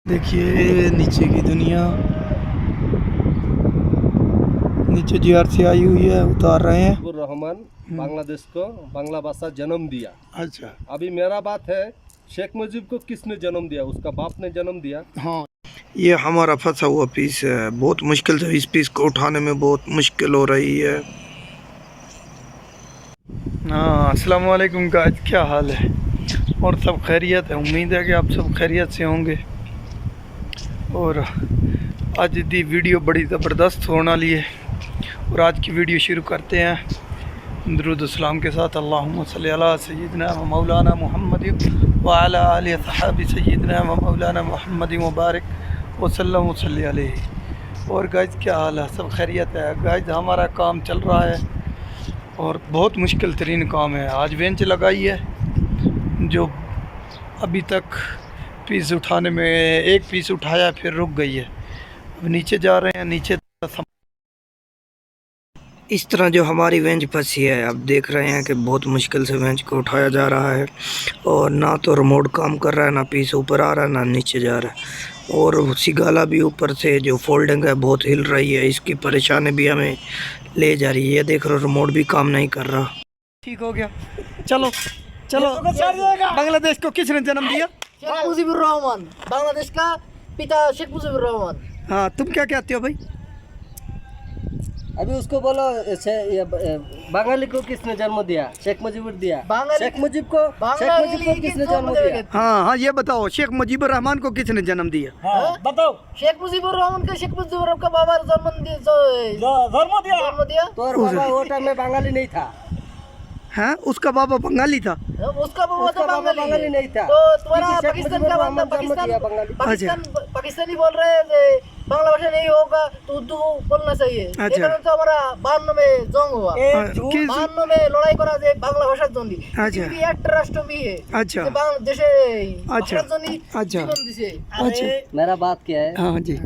देखिए नीचे की दुनिया, नीचे जीआरसी आई हुई है, उतार रहे हैं। रहमान बांग्लादेश को बांग्ला भाषा जन्म दिया। अच्छा, अभी मेरा बात है, शेख मुजीब को किसने जन्म दिया? उसका बाप ने जन्म दिया। हाँ ये हमारा फंसा हुआ पीस है, बहुत मुश्किल से इस पीस को उठाने में बहुत मुश्किल हो रही है। हाँ अस्सलाम वालेकुम गाइस, क्या हाल है और सब खैरियत है। उम्मीद है कि आप सब खैरियत से होंगे। और आज दी वीडियो बड़ी ज़बरदस्त होने वाली है और आज की वीडियो शुरू करते हैं दुरूद सलाम के साथ। अल्लाहुम्मा सल्ली अला सय्यिदना व मौलाना मुहम्मद व अला आलि सहाबी सय्यिदना व मौलाना मुहम्मद मुबारक वसल्लम वसल्ली अलैहि। और गाइस क्या हाल है, सब खैरियत है। गाइस हमारा काम चल रहा है और बहुत मुश्किल तरीन काम है। आज बेंच लगाई है जो अभी तक पीस उठाने में, एक पीस उठाया फिर रुक गई है। अब नीचे जा रहे हैं। नीचे इस तरह जो हमारी वेंच फंसी है, अब देख रहे हैं कि बहुत मुश्किल से वेंच को उठाया जा रहा है और ना तो रिमोट काम कर रहा है, ना पीस ऊपर आ रहा है, ना नीचे जा रहा है। और सिगाला भी ऊपर से जो फोल्डिंग है बहुत हिल रही है, इसकी परेशानी भी हमें ले जा रही है। ये देख रहे हो रिमोट भी काम नहीं कर रहा। ठीक हो गया, चलो चलो। बांग्लादेश को किसने जन्म दिया? शेख मुजीबुर रहमान, बांग्लादेश का पिता शेख मुजीबुर रहमान। हाँ तुम क्या कहते हो भाई? अभी उसको बोलो बंगाली को किसने जन्म दिया? शेख मुजीब दिया। शेख मुजीब को किसने जन्म दिया? हाँ ये बताओ, शेख मुजीबुर रहमान को किसने जन्म दिया? बताओ। शेख मुजीबुर रहमान का, शेख मुजीबुर रहमान का बाबा जन्म दिया। तो बाबा वो टाइम में बंगाली नहीं था। हाँ उसका बाबा बंगाली था। उसका बाबा तो बंगाली नहीं था। तो तुम्हारा पाकिस्तान का बंदा, पाकिस्तानी बोल रहे हैं बांग्ला भाषा नहीं होगा तो उर्दू बोलना चाहिए। अच्छा। तो हमारा 52 में जंग हुआ, 52 में लड़ाई करा যে বাংলা ভাষার জন্য। পৃথিবীর একটা রাষ্ট্র বিয়ে अच्छा দেশে अच्छा ভাষার জন্য अच्छा জীবন দিছে। अच्छा। मेरा बात क्या है, हाँ जी,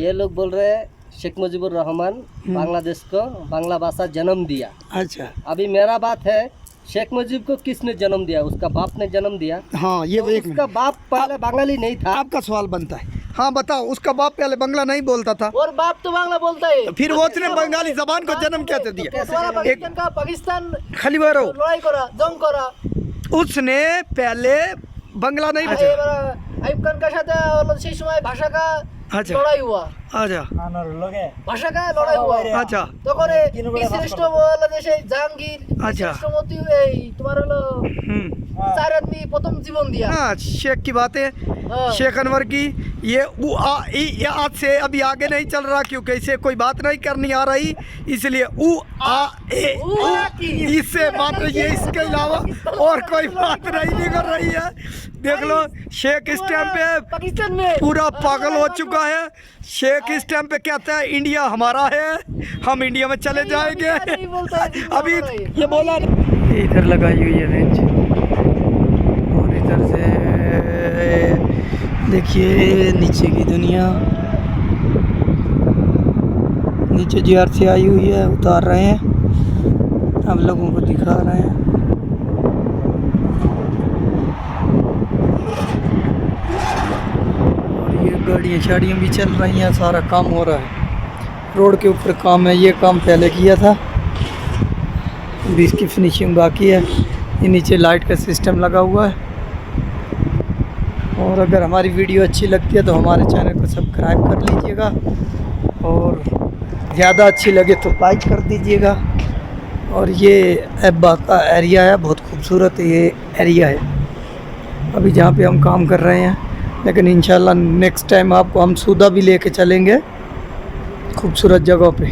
ये लोग बोल रहे हैं शेख मुजीबुर रहमान बांग्लादेश को बांग्ला भाषा जन्म दिया। अच्छा अभी मेरा बात है, शेख मुजीब को किसने जन्म दिया? उसका बाप ने जन्म दिया। हाँ ये तो एक उसका बाप पहले बंगाली नहीं था। आपका सवाल बनता है। हाँ बताओ, उसका बाप पहले बंगला नहीं बोलता था, और बाप तो बांग्ला बोलता है। फिर वो उसने बंगाली जबान को जन्म कैसे दिया? पाकिस्तान का पाकिस्तान खलीवारो लड़ाई करा, जंग करा। उसने पहले बंगला नहीं बचा। আইয়ুব খান का সাথে হলো সেই সময় ভাষা का अच्छा লড়াই हुआ, अच्छा ভাষা का লড়াই हुआ। अच्छा তখন শ্রেষ্ঠ বাংলাদেশে জাহাঙ্গীর अच्छा। শ্রেষ্ঠমতি এই তোমার হলো চার আদমি প্রথম জীবন दिया। हाँ शेख की बात है, हाँ। शेख अनवर की। ये ये आज से अभी आगे नहीं चल रहा क्योंकि इसे कोई बात नहीं करनी आ रही, इसलिए इससे बात रही है। इसके अलावा और कोई बात नहीं निकल रही है। देख लो शेख इस टाइम पे पाकिस्तान में पूरा पागल हो चुका है। शेख इस टाइम पे कहता है इंडिया हमारा है, हम इंडिया में चले जाएंगे। नहीं बोलता है, अभी ये बोला इधर लगाई हुई है बेंच और इधर से देखिए नीचे की दुनिया। नीचे जीआरसी आई हुई है, उतार रहे हैं, आप लोगों को दिखा रहे हैं। और ये गाड़ियाँ शाड़ियाँ भी चल रही हैं, सारा काम हो रहा है। रोड के ऊपर काम है, ये काम पहले किया था, अभी इसकी फिनिशिंग बाकी है। ये नीचे लाइट का सिस्टम लगा हुआ है। और अगर हमारी वीडियो अच्छी लगती है तो हमारे चैनल को सब्सक्राइब कर लीजिएगा और ज़्यादा अच्छी लगे तो लाइक कर दीजिएगा। और ये एब्बा का एरिया है, बहुत खूबसूरत ये एरिया है अभी जहाँ पे हम काम कर रहे हैं। लेकिन इंशाल्लाह नेक्स्ट टाइम आपको हम सूदा भी लेके चलेंगे खूबसूरत जगहों पे।